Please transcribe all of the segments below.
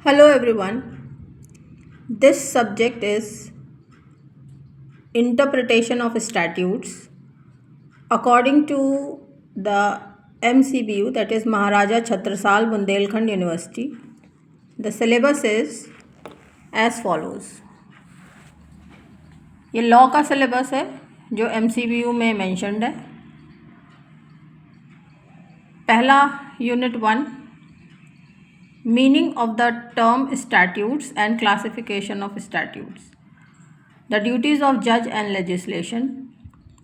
Hello everyone. This subject is interpretation of statutes according to the MCBU, that is Maharaja Chhatrasal Bundelkhand University. The syllabus is as follows. ये law का syllabus है जो MCBU में mentioned है. पहला unit 1, meaning of the term statutes and classification of statutes, the duties of judge and legislation,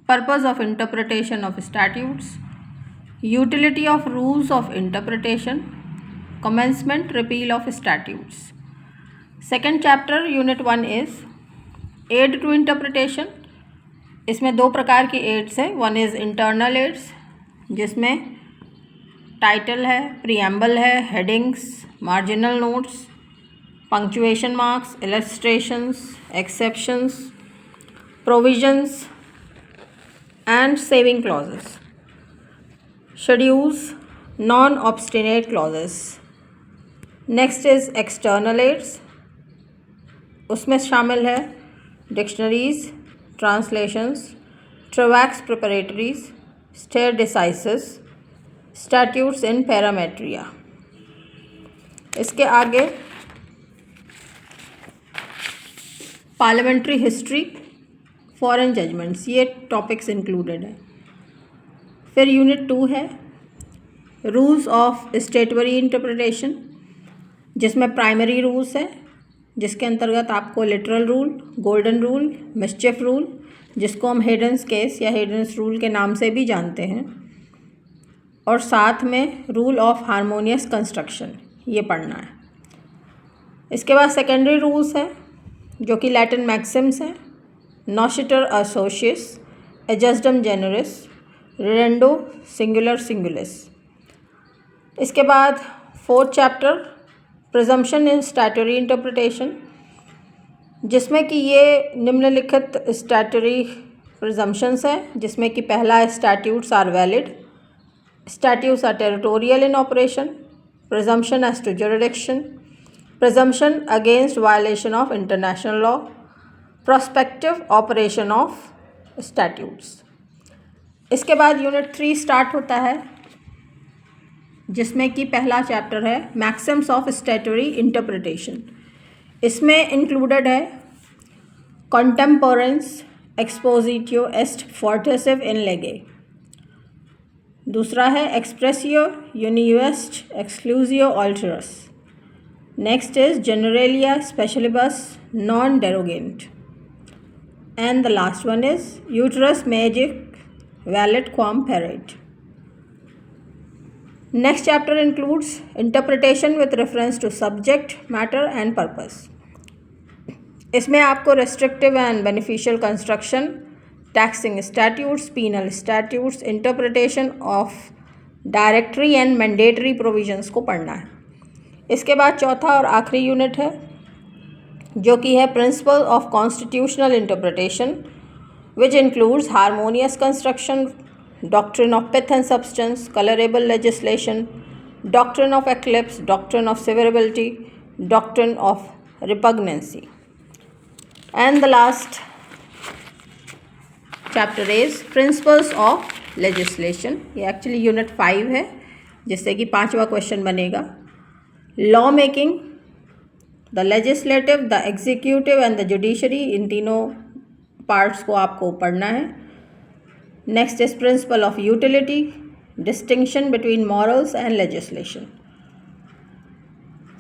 purpose of interpretation of statutes, utility of rules of interpretation, commencement repeal of statutes. Second chapter unit 1 is aid to interpretation. इसमें दो प्रकार की aids है. One is internal aids जिसमें title है, preamble है, headings, marginal notes, punctuation marks, illustrations, exceptions, provisions and saving clauses, schedules, non obstante clauses. Next is external aids. उसमें शामिल है dictionaries, translations, travaux preparatoires, stare decisis, statutes in pari materia. इसके आगे parliamentary history, foreign judgments, ये topics included हैं. फिर unit 2 है rules of statutory interpretation, जिसमें प्राइमरी रूल्स है जिसके अंतर्गत आपको literal rule, golden rule, mischief rule, जिसको हम हेडन्स केस या हेडन्स रूल के नाम से भी जानते हैं, और साथ में रूल ऑफ हारमोनियस कंस्ट्रक्शन, ये पढ़ना है. इसके बाद सेकेंडरी रूल्स हैं जो कि लैटिन मैक्सिम्स हैं, नॉशिटर असोशियस, एजस्डम जेनरिस, रेंडो सिंगुलर सिंगुलिस. इसके बाद फोर्थ चैप्टर प्रिजम्पशन इन स्टैट्यूटरी इंटरप्रिटेशन, जिसमें कि ये निम्नलिखित स्टैट्यूटरी प्रिजम्पशंस हैं, जिसमें कि पहला है statutes are valid, statutes are territorial in operation, presumption as to jurisdiction, presumption against violation of international law, prospective operation of statutes. इसके बाद यूनिट 3 स्टार्ट होता है जिसमें कि पहला चैप्टर है मैक्सिम्स ऑफ स्टैट्यूटरी इंटरप्रिटेशन. इसमें इंक्लूडेड है contemporanea, expositio est fortissima in lege. दूसरा है expressio unius est exclusio alterius. Next is generalia specialibus non derogant. And the last one is ut res magis valeat quam pereat. Next chapter includes interpretation with reference to subject, matter and purpose. इसमें आपको restrictive and beneficial construction, taxing statutes, penal statutes, interpretation of directory and mandatory provisions को पढ़ना है. इसके बाद चौथा और आखिरी यूनिट है जो कि है principle of constitutional interpretation, which includes harmonious construction, doctrine of pith and substance, colourable legislation, doctrine of eclipse, doctrine of severability, doctrine of repugnancy. And the last chapter is principles of legislation. ये actually unit 5 है जिससे कि 5वां question बनेगा. Law making, the legislative, the executive and the judiciary, इन तीनों parts को आपको पढ़ना है. Next is principle of utility, distinction between morals and legislation.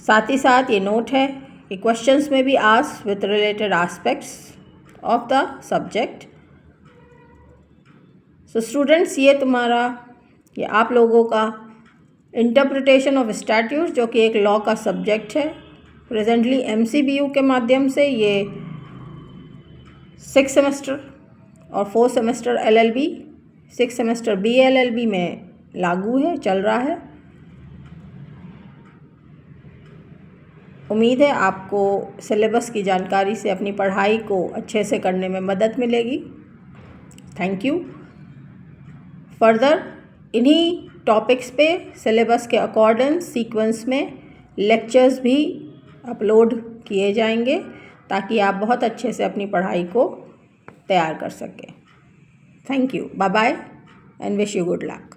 साथ ही साथ ये नोट है कि क्वेश्चंस में भी asked with related aspects of the subject. So students, ये आप लोगों का इंटरप्रिटेशन ऑफ स्टैट्यूट्स जो कि एक लॉ का सब्जेक्ट है, प्रेजेंटली MCBU के माध्यम से ये 6 सेमेस्टर और 4 सेमेस्टर LLB, 6 सेमेस्टर BLLB में लागू है, चल रहा है. उम्मीद है आपको सिलेबस की जानकारी से अपनी पढ़ाई को अच्छे से करने में मदद मिलेगी. Thank you. फर्दर इन्हीं टॉपिक्स पे सिलेबस के अकॉर्डिंग सीक्वेंस में लेक्चर्स भी अपलोड किए जाएंगे ताकि आप बहुत अच्छे से अपनी पढ़ाई को तैयार कर सकें। Thank you, bye bye and wish you good luck.